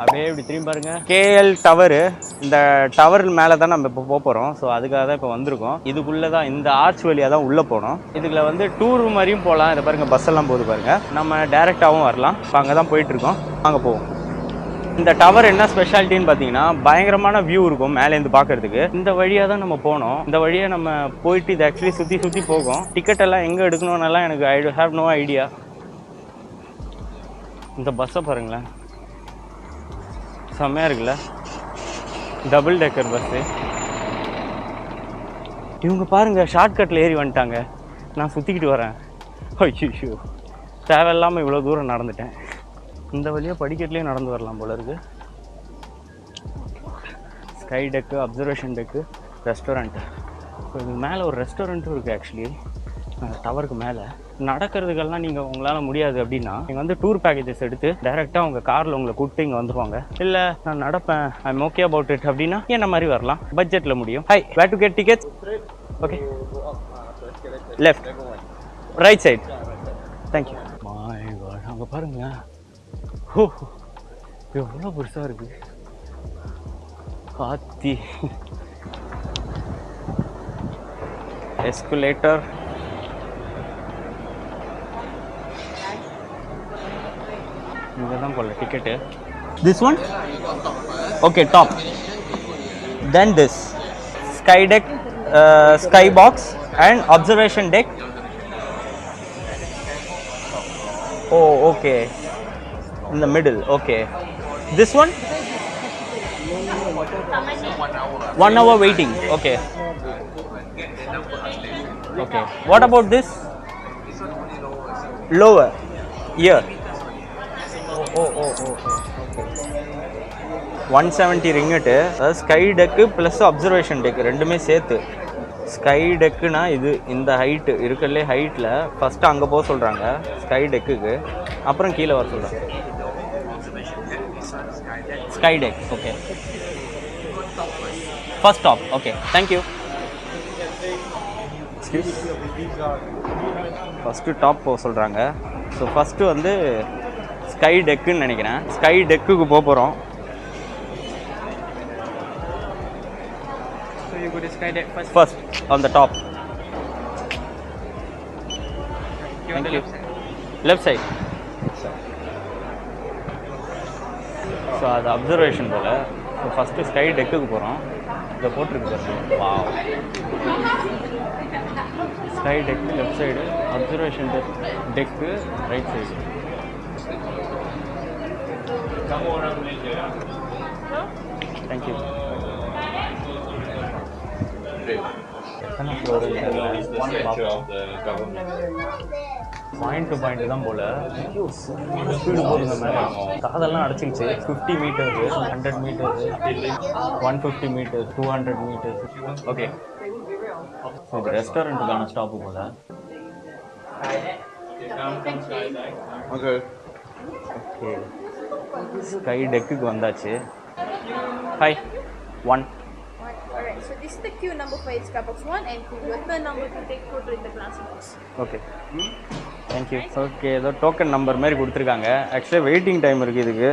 அப்படியே இப்படி திரும்பி பாருங்க, கேஎல் டவர். இந்த டவர் மேலே தான் நம்ம இப்போ போக போகிறோம். ஸோ அதுக்காக தான் இப்போ வந்திருக்கோம். இதுக்குள்ளே தான், இந்த ஆர்ச் வழியாக தான் உள்ளே போகணும். இதுக்குள்ள வந்து டூர் மாதிரியும் போகலாம். இதை பாருங்க, பஸ் எல்லாம் போகுது பாருங்க. நம்ம டேரெக்டாகவும் வரலாம். இப்போ அங்கே தான் போயிட்டு இருக்கோம். அங்கே போவோம். இந்த டவர் என்ன ஸ்பெஷாலிட்டின்னு பார்த்தீங்கன்னா, பயங்கரமான வியூ இருக்கும் மேலேருந்து பார்க்கறதுக்கு. இந்த வழியாக தான் நம்ம போனோம். இந்த வழியாக நம்ம போயிட்டு இதை ஆக்சுவலி சுற்றி போகும். டிக்கெட் எல்லாம் எங்கே எடுக்கணும்னாலாம் எனக்கு ஐ ஹேவ் நோ ஐடியா. இந்த பஸ்ஸை பாருங்களேன், செம்மையாக இருக்குல்ல, டபுள் டெக்கர் பஸ்ஸு. இவங்க பாருங்க, ஷார்ட்கட்டில் ஏறி வந்துட்டாங்க. நான் சுற்றிக்கிட்டு வரேன். ஐயோ, தேவையில்லாமல் இவ்வளோ தூரம் நடந்துட்டேன். இந்த வழியாக படிக்கட்டுலேயும் நடந்து வரலாம் போல இருக்கு. Sky deck, observation deck, restaurant. So இதுக்கு மேலே ஒரு ரெஸ்டாரண்ட்டும் இருக்குது ஆக்சுவலி, டவருக்கு மேலே. நடக்கிறதுக்கெல்லாம் நீங்கள் உங்களால் முடியாது அப்படின்னா, நீங்கள் வந்து டூர் பேக்கேஜஸ் எடுத்து டைரெக்டாக உங்கள் காரில் உங்களை கூப்பிட்டு இங்கே வந்துருவாங்க. இல்லை நான் நடப்பேன், I am okay about it அப்படின்னா என்ன மாதிரி வரலாம், பட்ஜெட்டில் முடியும். Hi, where to get tickets? Okay, left, right side. Thank you. My God, அங்கே பாருங்க, ஓ எவ்வளோ பெருசாக இருக்குது. காத்தி எஸ்குலேட்டர். இங்கே தான் போல ticket. This one okay, top. Then this sky deck, sky box and observation deck. Oh okay, in the middle. Okay, this one 1 hour waiting. Okay, okay, what about this? Lower here. Oh, okay, 170 ringgit. Sky deck plus observation deck ரெண்டுமே சேர்த்து. Sky டெக்குனா இது இந்த height இருக்கலே ஹைட்டில் first அங்கே போக சொல்கிறாங்க sky டெக்குக்கு, அப்புறம் கீழே வர சொல்கிறாங்க. Sky tech, okay, first top. Okay, thank you. First top போக சொல்கிறாங்க. ஸோ ஃபஸ்ட்டு வந்து ஸ்கை டெக்குன்னு நினைக்கிறேன். ஸ்கை டெக்குக்கு போக போகிறோம். Sky deck first on the top. Thank you. Left side. So அது அப்சர்வேஷன் போல. ஸோ ஃபஸ்ட்டு ஸ்கை டெக்குக்கு போகிறோம். இதை போட்டிருக்கு பாருங்க. Wow, sky deck left side, observation deck right side. Thank you. Point to point தான் போல. ஸ்பீடு போகுதுங்க மேலே, காதெல்லாம் அடைச்சிக்கிச்சு. 50 metres, 100 metres, 150 metres, 200 metres. Okay, இது ரெஸ்டாரண்ட்டுக்கான ஸ்டாப்பு போல. ஓகே ஓகே, ஸ்கை டெக்குக்கு வந்தாச்சு. Hi, 1. Alright, so this is the queue number 5, Starbucks 1 and 2. Your turn number to take photo in the glass box. Okay. Thank you. Okay, ஏதோ token number மாதிரி கொடுத்துருக்காங்க. Actually waiting time இருக்குது இதுக்கு.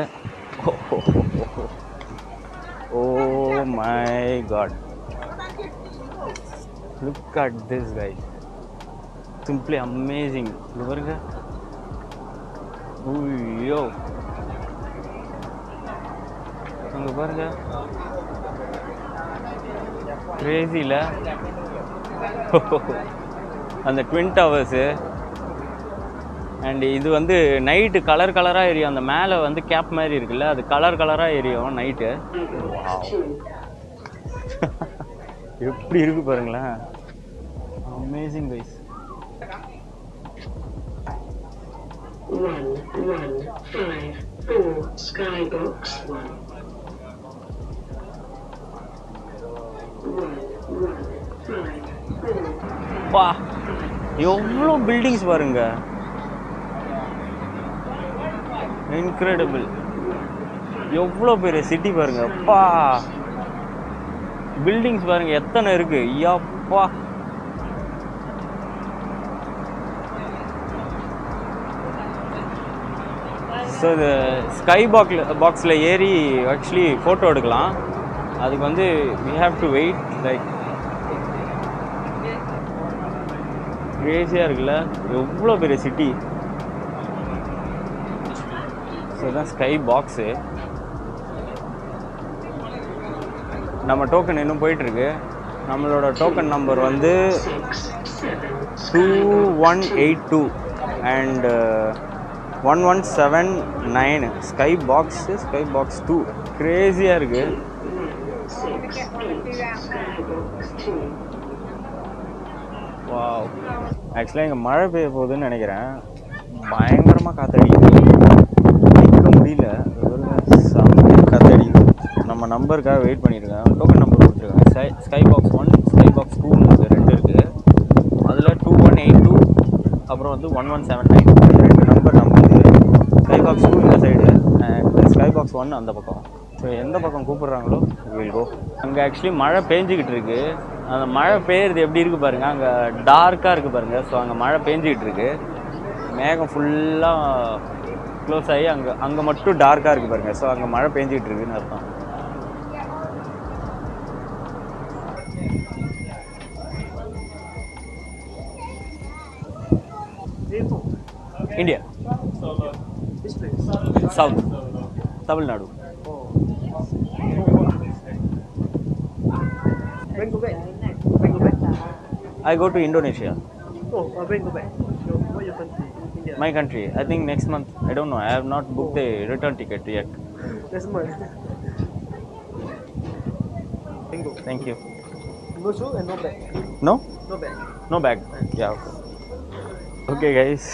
Oh my god. Look at this guys. Simply amazing. இது பாருங்க. ஐயோ, அங்கே பாருங்க, கிரேசியில் அந்த ட்வின் டவர்ஸு. அண்ட் இது வந்து நைட்டு கலர் கலராக எரியும். அந்த மேலே வந்து கேப் மாதிரி இருக்குல்ல, அது கலர் கலராக எரியும் நைட்டு. எப்படி இருக்கு பாருங்களேன், அமேசிங் கைஸ். பா, எவ்வளோ பில்டிங்ஸ் பாருங்க, இன்க்ரெடிபிள். எவ்வளோ பெரிய சிட்டி பாருங்க. பா, பில்டிங்ஸ் பாருங்க எத்தனை இருக்கு. ஐயாப்பா, ஸோ இது ஸ்கை பாக்ஸில் ஏறி ஆக்சுவலி ஃபோட்டோ எடுக்கலாம். அதுக்கு வந்து we have to wait like கிரேஸியாக இருக்குல்ல, எவ்வளோ பெரிய சிட்டி. ஸோ இதுதான் ஸ்கை பாக்ஸு. நம்ம டோக்கன் இன்னும் போயிட்டுருக்கு. நம்மளோட டோக்கன் நம்பர் வந்து 2182 அண்ட் 1179. ஸ்கை பாக்ஸ் 2 கிரேஸியாக இருக்குது. வாவ், ஆக்சுவலாக இங்கே மழை பெய்ய போகுதுன்னு நினைக்கிறேன். பயங்கரமாக காற்றடிக்குது, நிற்க முடியல, செம்மையாக காற்றடிக்குது. நம்ம நம்பருக்காக வெயிட் பண்ணியிருக்கேன். டோக்கன் நம்பர் கொடுத்துருக்கேன். ஸ்கை பாக்ஸ் 1 ஸ்கை பாக்ஸ் 2 2 இருக்குது. அதில் 2182 அப்புறம் வந்து 1179 2 நம்பர் நம்மளுது. ஸ்கை பாக்ஸ் 2 இந்த சைடு அண்ட் ஸ்கை பாக்ஸ் 1 அந்த பக்கம். ஸோ எந்த பக்கம் கூப்பிட்றாங்களோ வில் கோ. அங்கே ஆக்சுவலி மழை பேஞ்சிக்கிட்டு இருக்கு. அந்த மழை பெய்யுறது எப்படி இருக்குது பாருங்கள், அங்கே டார்க்காக இருக்குது பாருங்கள். ஸோ அங்கே மழை பேஞ்சிக்கிட்டு இருக்கு. மேகம் ஃபுல்லாக க்ளோஸ் ஆகி அங்கே மட்டும் டார்க்காக இருக்குது பாருங்கள். ஸோ அங்கே மழை பேஞ்சிக்கிட்டு இருக்குன்னு அர்த்தம். India. South. Tamil Nadu. When go back? When go back? I go to Indonesia. Oh, when go back? What your country? India. My country. I think next month. I don't know. I have not booked a return ticket yet. Next month. When go? Thank you. No shoe and no bag. No? No bag. No bag. Yeah. Okay. Okay, guys.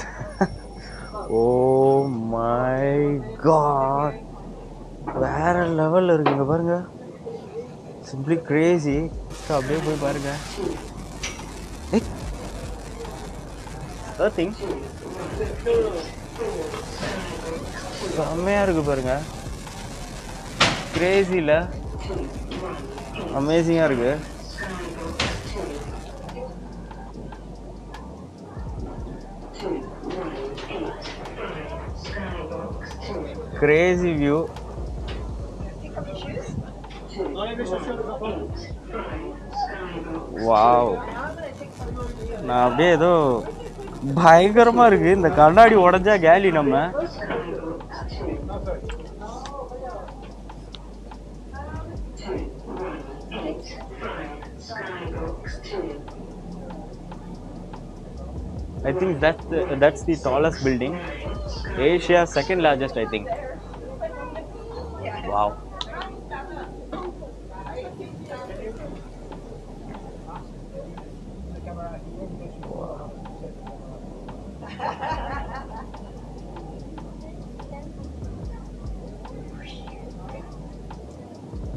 Oh my God. வேற லெவலில் இருக்குங்க பாருங்க. Simply Crazy. அப்படியே போய் பாருங்க. Thing செம்மையாக இருக்கு பாருங்க. கிரேசியில் அமேசிங்காக இருக்கு. Crazy view. வாவ், நான் அப்படியே ஏதோ பயங்கரமா இருக்கு. இந்த கண்ணாடி உடைஞ்சா கேலி நம்ம. I think that's the tallest building. Asia's second largest, I think. Wow.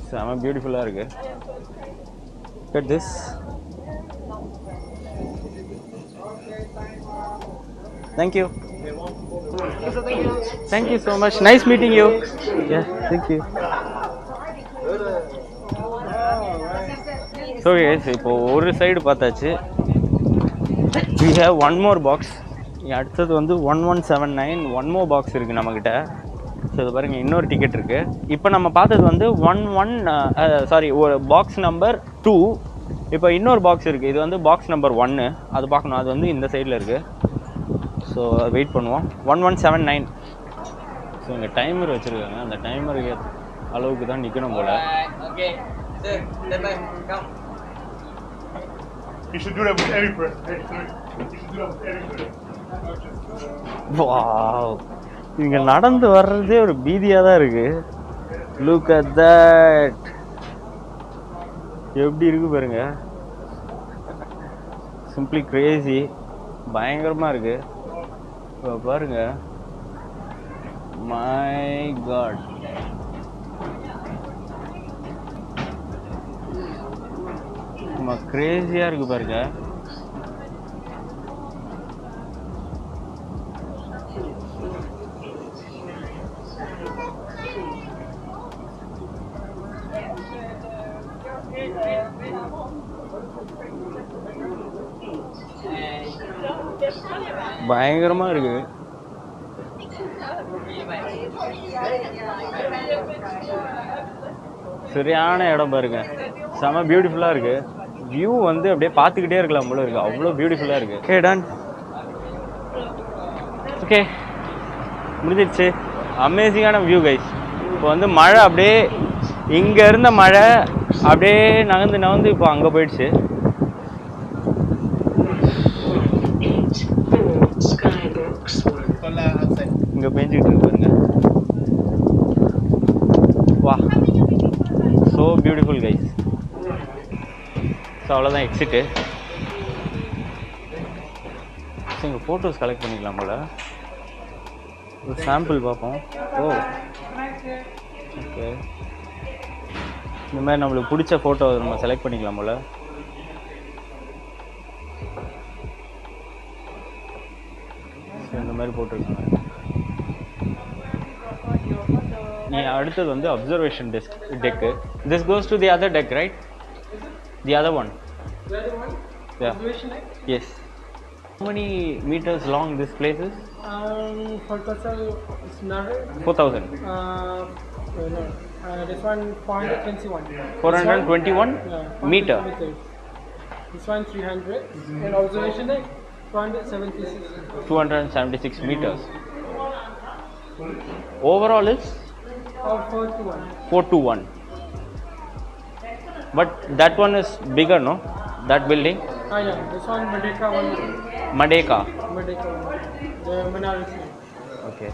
செம பியூட்டிஃபுல்லாக இருக்கு. Look at this. Thank you. Thank you so much. Nice meeting you. Yeah, thank you. So guys, இப்போ ஒரு சைடு பார்த்தாச்சு. We have one more box. அடுத்தது வந்து 1179 one more box இருக்குது நம்மக்கிட்ட. ஸோ இது பாருங்கள், இன்னொரு டிக்கெட் இருக்குது. இப்போ நம்ம பார்த்தது வந்து ஒரு பாக்ஸ் நம்பர் 2. இப்போ இன்னொரு பாக்ஸ் இருக்குது. இது வந்து பாக்ஸ் நம்பர் 1. அது பார்க்கணும். அது வந்து இந்த சைடில் இருக்குது. ஸோ வெயிட் பண்ணுவோம். 1179. ஸோ இங்கே டைமர் வச்சுருக்காங்க. அந்த டைமர் அளவுக்கு தான் நிற்கணும் போல். You should do that with every person. You should do that with every person. Wow, இங்கே நடந்து வர்றதே ஒரு பீதியாக தான் இருக்கு. லுக் அட் தட், எப்படி இருக்கு பாருங்க. சிம்பிளி கிரேசி, பயங்கரமாக இருக்கு. இப்போ பாருங்க, மை காட். கிரேசியாக இருக்கு பாருங்க. பயங்கரமா இருக்கு. சரியான இடம் பாருங்க, செம பியூட்டிஃபுல்லாக இருக்குது. வியூ வந்து அப்படியே பார்த்துக்கிட்டே இருக்கலாம் போல இருக்குது, அவ்வளோ பியூட்டிஃபுல்லாக இருக்குது. Okay done. ஓகே முடிஞ்சிடுச்சு. அமேசிங்கான வியூ கைஸ். இப்போ வந்து மழை அப்படியே இங்கே இருந்த மழை அப்படியே நகர்ந்து இப்போ அங்கே போயிடுச்சு. இங்கே பெஞ்சிக்கிட்டு இருக்கு பாருங்க. வா, ஸோ பியூட்டிஃபுல் கைஸ். ஸோ அவ்வளோதான் எக்ஸிட்டு. ஸோ இங்கே ஃபோட்டோஸ் கலெக்ட் பண்ணிக்கலாம் போல். ஒரு சாம்பிள் பார்ப்போம். ஓ ஓகே, இந்த மாதிரி நம்மளுக்கு பிடிச்ச ஃபோட்டோ நம்ம செலக்ட் பண்ணிக்கலாம் போல். இந்த மாதிரி போட்டிருக்காங்க. நீ அடுத்தது வந்து observation deck. This goes to the other deck right? The other one. Yeah. Yes. How many meters long this place is? For total, it's not 4,000. No. This one 421. 421 meter. This one 300. And observation deck 276. 276 meters. Overall is 421. 421. But that one is bigger, no? That building? Yeah. This one Merdeka one. Merdeka. Merdeka one. The Menarisi. Okay.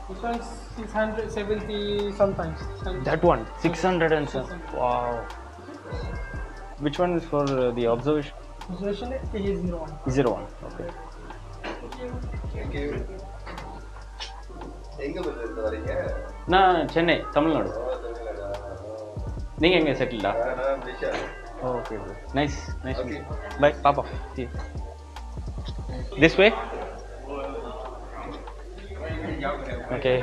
This one 670 sometimes. That one 600 and some. Wow. Which one is for the observation? Observation deck is 01. 01. Okay. நான் சென்னை, தமிழ்நாடு. நீங்கள் எங்கே செட்டில்டா? Okay bro, nice nice. Bye, பாப்பா. This way. Okay,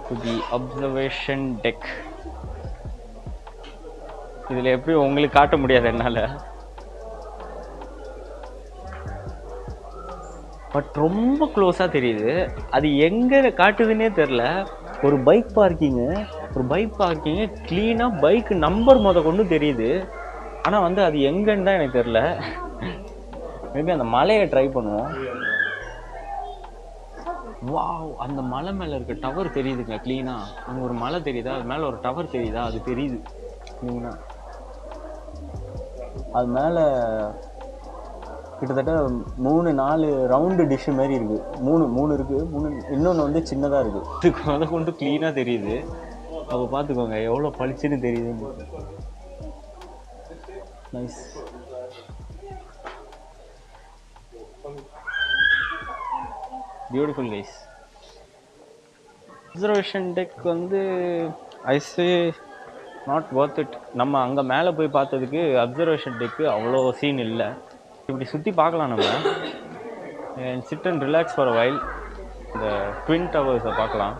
to the observation deck. இதில் எப்படி உங்களுக்கு காட்ட முடியாது என்னால், பட் ரொம்ப க்ளோஸாக தெரியுது. அது எங்கே காட்டுதுன்னே தெரில. ஒரு பைக் பார்க்கிங்கு க்ளீனாக பைக் நம்பர் கொண்டு தெரியுது. ஆனால் வந்து அது எங்கன்னு தான் எனக்கு தெரில. மேபி அந்த மலையை ட்ரை பண்ணுவோம். வாவ், அந்த மலை மேலே இருக்க டவர் தெரியுதுங்க க்ளீனாக. அங்கே ஒரு மலை தெரியுதா, அது மேலே ஒரு டவர் தெரியுதா, அது தெரியுது க்ளீனாக. அது மேலே கிட்டத்தட்ட 3-4 ரவுண்டு டிஷ்ஷு மாதிரி இருக்குது. மூணு இருக்குது. இன்னொன்று வந்து சின்னதாக இருக்குது. இதுக்கு அதை கொண்டு க்ளீனாக தெரியுது. அப்போ பார்த்துக்கோங்க எவ்வளோ பளிச்சுன்னு தெரியுதுன்னு. Nice. Beautiful guys. Observation tech வந்து ஐ சே நாட் ஒர்த் இட். நம்ம அங்கே மேலே போய் பார்த்ததுக்கு அப்சர்வேஷன் டெக்கு அவ்வளோ சீன் இல்லை. இப்படி சுற்றி பார்க்கலாம் நம்ம. And sit and relax for a while. இந்த ட்வின் டவர்ஸை பார்க்கலாம்.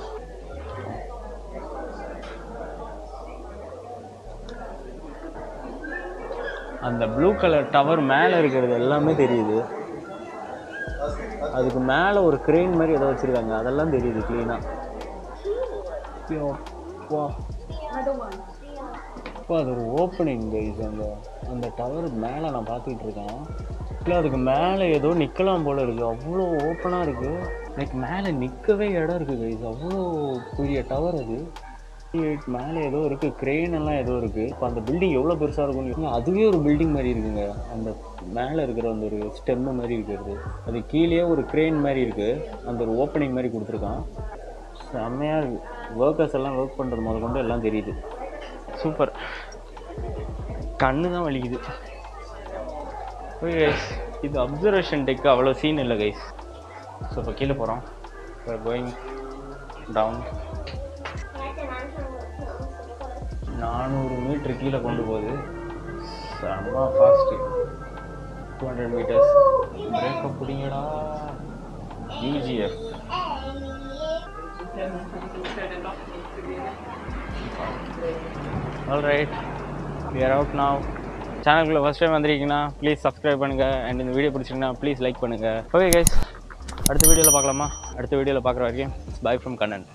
அந்த ப்ளூ கலர் டவர் மேலே இருக்கிறது எல்லாமே தெரியுது. அதுக்கு மேலே ஒரு கிரெயின் மாதிரி ஏதோ வச்சுருக்காங்க, அதெல்லாம் தெரியுது க்ளீனாக. வா, இப்போ அது ஒரு ஓப்பனிங் கைஸ். அந்த டவருக்கு மேலே நான் பார்த்துக்கிட்டு இருக்கேன். இல்லை, அதுக்கு மேலே ஏதோ நிற்கலாம் போல் இருக்குது. அவ்வளோ ஓப்பனாக இருக்குது. லைக் மேலே நிற்கவே இடம் இருக்குது கைஸ். அவ்வளோ பெரிய டவர் அது. மேலே ஏதோ இருக்குது, க்ரெயின் எல்லாம் ஏதோ இருக்குது. இப்போ அந்த பில்டிங் எவ்வளோ பெருசாக இருக்கும்னு, அதுவே ஒரு பில்டிங் மாதிரி இருக்குங்க. அந்த மேலே இருக்கிற அந்த ஒரு ஸ்டெம்மு மாதிரி இருக்கிறது, அது கீழே ஒரு க்ரெயின் மாதிரி இருக்குது. அந்த ஒரு ஓப்பனிங் மாதிரி கொடுத்துருக்கான். செம்மையாக இருக்குது. ஒர்க்கர்ஸ் எல்லாம் ஒர்க் பண்ணுறது கொண்டு எல்லாம் தெரியுது. சூப்பர். கண்ணு தான் வலிக்குது. ஓகே கைஸ், இது அப்சர்வேஷன் டெக்கு அவ்வளோ சீன் இல்லை கைஸ். ஸோ இப்போ கீழே போகிறோம். Going down. 400 மீட்ரு கீழே கொண்டு போகுது. செம்ம ஃபாஸ்ட்டு. 200 மீட்டர்ஸ். பிரேக்கப் பிடிங்கடா. UGF. Alright, we are out now. சேனலுக்குள்ளே ஃபஸ்ட் டைம் வந்திருக்கீங்கன்னா ப்ளீஸ் சப்ஸ்கிரைப் பண்ணுங்கள். அண்ட் இந்த வீடியோ பிடிச்சிங்கன்னா ப்ளீஸ் லைக் பண்ணுங்கள். ஓகே கைஸ், அடுத்த வீடியோவில் பார்க்கலாமா? அடுத்த வீடியோவில் பார்க்குற வரைக்கும் பை ஃப்ரம் கண்ணன்.